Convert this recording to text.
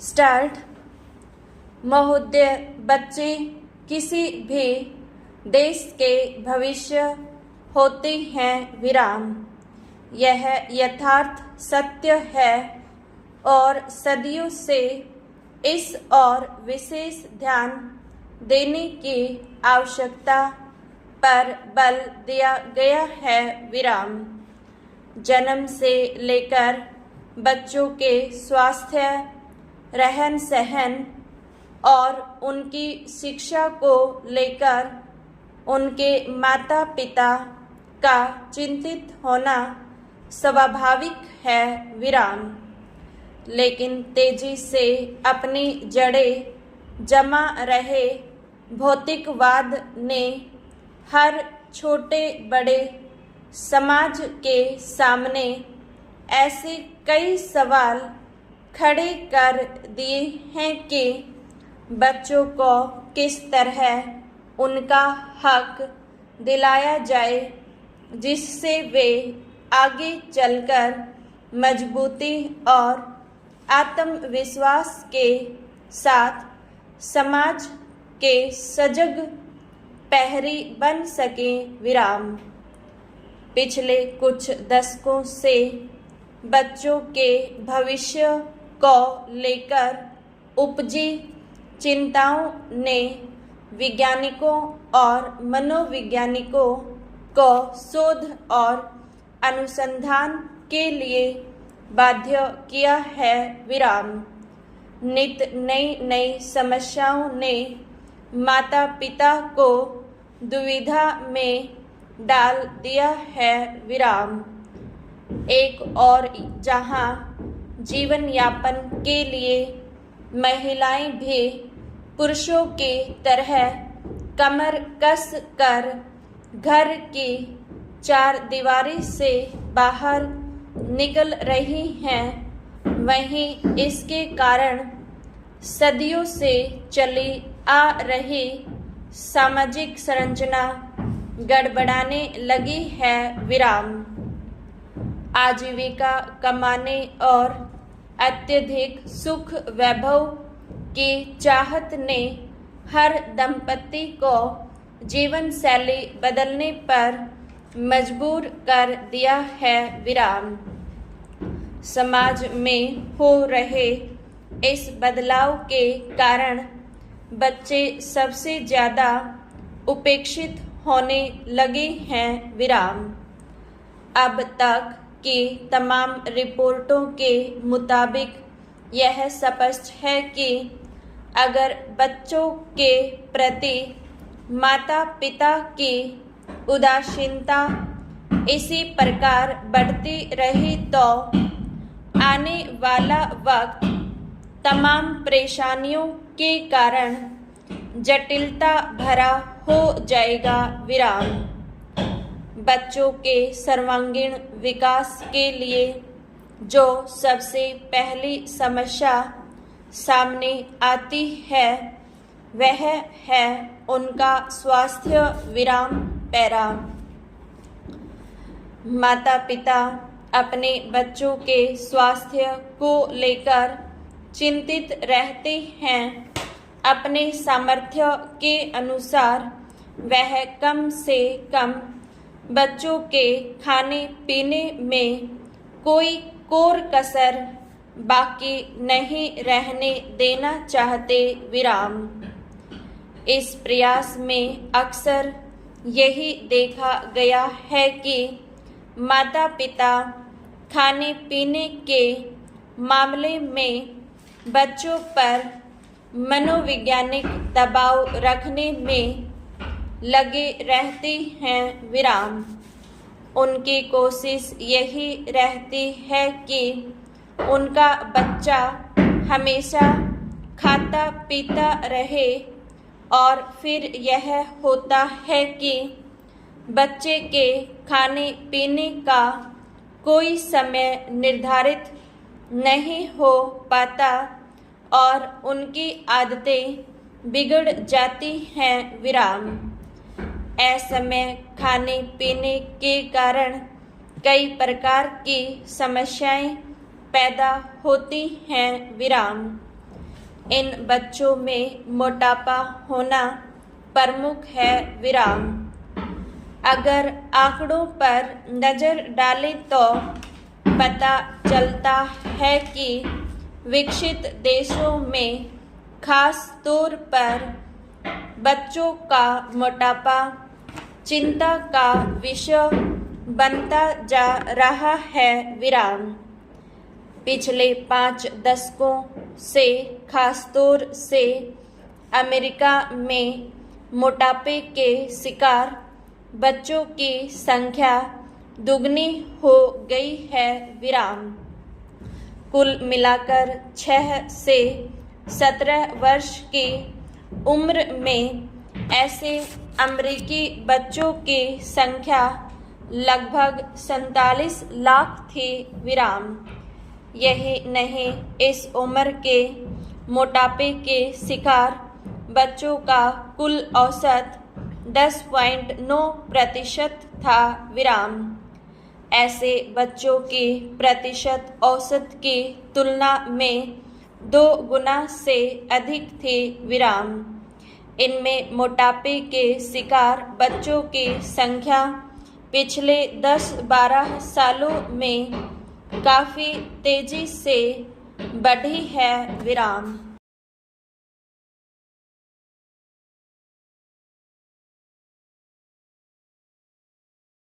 Start. महोदय, बच्चे किसी भी देश के भविष्य होते हैं। विराम। यह यथार्थ सत्य है और सदियों से इस और विशेष ध्यान देने की आवश्यकता पर बल दिया गया है। विराम। जन्म से लेकर बच्चों के स्वास्थ्य, रहन सहन और उनकी शिक्षा को लेकर उनके माता पिता का चिंतित होना स्वाभाविक है। विराम। लेकिन तेजी से अपनी जड़ें जमा रहे भौतिकवाद ने हर छोटे बड़े समाज के सामने ऐसे कई सवाल खड़े कर दिए हैं कि बच्चों को किस तरह उनका हक दिलाया जाए जिससे वे आगे चलकर मजबूती और आत्मविश्वास के साथ समाज के सजग प्रहरी बन सकें। विराम। पिछले कुछ दशकों से बच्चों के भविष्य को लेकर उपजी चिंताओं ने वैज्ञानिकों और मनोवैज्ञानिकों को शोध और अनुसंधान के लिए बाध्य किया है। विराम। नित नई नई समस्याओं ने माता पिता को दुविधा में डाल दिया है। विराम। एक और जहां जीवन यापन के लिए महिलाएं भी पुरुषों की तरह कमर कस कर घर की चार दीवारी से बाहर निकल रही हैं, वहीं इसके कारण सदियों से चली आ रही सामाजिक संरचना गड़बड़ाने लगी है। विराम। आजीविका कमाने और अत्यधिक सुख वैभव की चाहत ने हर दंपति को जीवन शैली बदलने पर मजबूर कर दिया है। विराम। समाज में हो रहे इस बदलाव के कारण बच्चे सबसे ज़्यादा उपेक्षित होने लगे हैं। विराम। अब तक की तमाम रिपोर्टों के मुताबिक यह स्पष्ट है कि अगर बच्चों के प्रति माता पिता की उदासीनता इसी प्रकार बढ़ती रही तो आने वाला वक्त तमाम परेशानियों के कारण जटिलता भरा हो जाएगा। विराम। बच्चों के सर्वांगीण विकास के लिए जो सबसे पहली समस्या सामने आती है वह है उनका स्वास्थ्य। विराम। पैरा। माता पिता अपने बच्चों के स्वास्थ्य को लेकर चिंतित रहते हैं। अपने सामर्थ्य के अनुसार वह कम से कम बच्चों के खाने पीने में कोई कोर कसर बाकी नहीं रहने देना चाहते। विराम। इस प्रयास में अक्सर यही देखा गया है कि माता पिता खाने पीने के मामले में बच्चों पर मनोवैज्ञानिक दबाव रखने में लगे रहते हैं। विराम। उनकी कोशिश यही रहती है कि उनका बच्चा हमेशा खाता पीता रहे और फिर यह होता है कि बच्चे के खाने पीने का कोई समय निर्धारित नहीं हो पाता और उनकी आदतें बिगड़ जाती हैं। विराम। असमय खाने पीने के कारण कई प्रकार की समस्याएं पैदा होती हैं। विराम। इन बच्चों में मोटापा होना प्रमुख है विराम। अगर आंकड़ों पर नज़र डालें तो पता चलता है कि विकसित देशों में खास तौर पर बच्चों का मोटापा चिंता का विषय बनता जा रहा है विराम। पिछले 5 दशकों से खासतौर से अमेरिका में मोटापे के शिकार बच्चों की संख्या दुगनी हो गई है विराम। कुल मिलाकर 6 से 17 वर्ष की उम्र में ऐसे अमेरिकी बच्चों की संख्या लगभग 47 लाख थी विराम। यही नहीं, इस उम्र के मोटापे के शिकार बच्चों का कुल औसत 10.9% था विराम। ऐसे बच्चों की प्रतिशत औसत की तुलना में 2 गुना से अधिक थी विराम। इनमें मोटापे के शिकार बच्चों की संख्या पिछले 10-12 सालों में काफ़ी तेजी से बढ़ी है विराम।